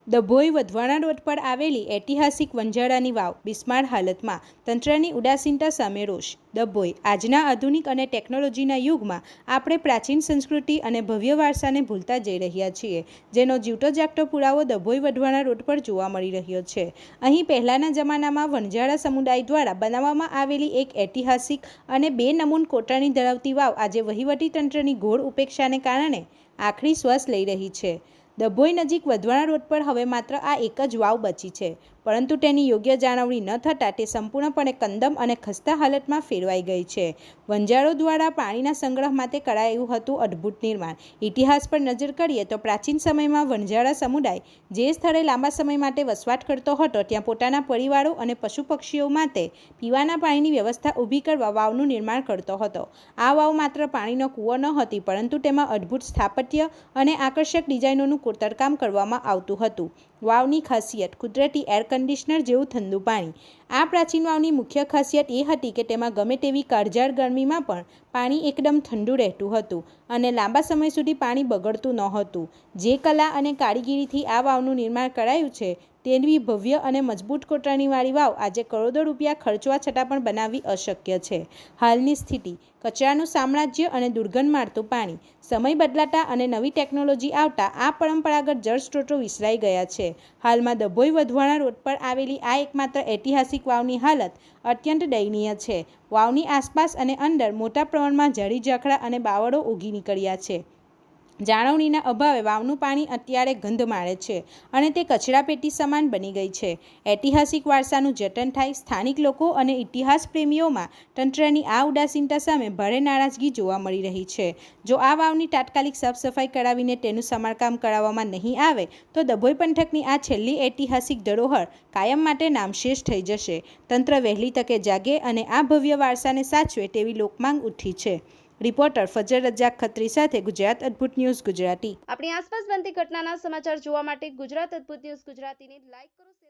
Dabhoi વધવાણા road પર આવેલી ઐતિહાસિક વંજારાની વાવ બિસ્માર હાલતમાં, તંત્રની ઉદાસીનતા સામે રોષ. ડભોઈ આજના આધુનિક અને ટેકનોલોજીના યુગમાં આપણે પ્રાચીન સંસ્કૃતિ અને ભવ્ય વારસાને ભૂલતા જઈ રહ્યા છીએ, જેનો જીવતો જાગતો પુરાવો ડભોઈ વધવાણા રોડ પર જોવા મળી રહ્યો છે. અહીં પહેલાના જમાનામાં વણજારા સમુદાય દ્વારા બનાવવામાં આવેલી એક ઐતિહાસિક અને બે નમૂન કોતરણી ધરાવતી વાવ આજે વહીવટી તંત્રની ઘોર ઉપેક્ષાને કારણે આખરી શ્વાસ લઈ રહી છે. ડભોઈ નજીક વધવાણા રોડ પર હવે માત્ર આ એક જ વાવ બચી છે, પરંતુ તેની યોગ્ય જાળવણી ન થતાં તે સંપૂર્ણપણે કંદમ અને ખસ્તા હાલતમાં ફેરવાઈ ગઈ છે. વણજારો દ્વારા પાણીના સંગ્રહ માટે કરાયું હતું અદ્ભુત નિર્માણ. ઇતિહાસ પર નજર કરીએ તો પ્રાચીન સમયમાં વણજારા સમુદાય જે સ્થળે લાંબા સમય માટે વસવાટ કરતો હતો, ત્યાં પોતાના પરિવારો અને પશુ પક્ષીઓ માટે પીવાના પાણીની વ્યવસ્થા ઊભી કરવા વાવનું નિર્માણ કરતો હતો. આ વાવ માત્ર પાણીનો કૂવો ન હતી, પરંતુ તેમાં અદ્ભુત સ્થાપત્ય અને આકર્ષક ડિઝાઇનોનું કોતરકામ કરવામાં આવતું હતું. વાવની ખાસિયત કુદરતી એર કન્ડિશનર જેવું ઠંડુ પાણી. આ પ્રાચીન વાવની મુખ્ય ખાસિયત એ હતી કે તેમાં ગમે તેવી કાળઝાળ ગરમીમાં પણ પાણી એકદમ ઠંડુ રહેતું હતું અને લાંબા સમય સુધી પાણી બગડતું નહોતું. જે કલા અને કારીગીરીથી આ વાવનું નિર્માણ કરાયું છે, તેવી ભવ્ય અને મજબૂત કોતરણીવાળી વાવ આજે કરોડો રૂપિયા ખર્ચવા છતાં પણ બનાવવી અશક્ય છે. હાલની સ્થિતિ કચરાનું સામ્રાજ્ય અને દુર્ગંધ મારતું પાણી. સમય બદલાતા અને નવી ટેકનોલોજી આવતા આ પરંપરાગત જળ સ્ત્રોતો વિસરાઈ ગયા છે. હાલમાં ડભોઈ વધવાણા રોડ પર આવેલી આ એકમાત્ર ઐતિહાસિક વાવની હાલત અત્યંત દયનીય છે. વાવની આસપાસ અને અંદર મોટા પ્રમાણમાં ઝાડી ઝાકડા અને બાવળો ઉગી નીકળ્યા છે. જાળવણીના અભાવે વાવનું પાણી અત્યારે ગંધ મારે છે અને તે કચરાપેટી સમાન બની ગઈ છે. ઐતિહાસિક વારસાનું જતન થાય. સ્થાનિક લોકો અને ઇતિહાસ પ્રેમીઓમાં તંત્રની આ ઉદાસીનતા સામે ભારે નારાજગી જોવા મળી રહી છે. જો આ વાવની તાત્કાલિક સાફ સફાઈ કરાવીને તેનું સમારકામ કરાવવામાં નહીં આવે તો ડભોઈ પંથકની આ છેલ્લી ઐતિહાસિક ધરોહર કાયમ માટે નામશેષ થઈ જશે. તંત્ર વહેલી તકે જાગે અને આ ભવ્ય વારસાને સાચવે તેવી લોકમાંગ ઉઠી છે. રિપોર્ટર ફજર રજાક ખત્રી સાથે ગુજરાત અદ્ભુત ન્યૂઝ ગુજરાતી. આપણી આસપાસ બનતી ઘટનાના સમાચાર જોવા માટે ગુજરાત અદ્ભુત ન્યૂઝ ગુજરાતીને લાઈક કરો.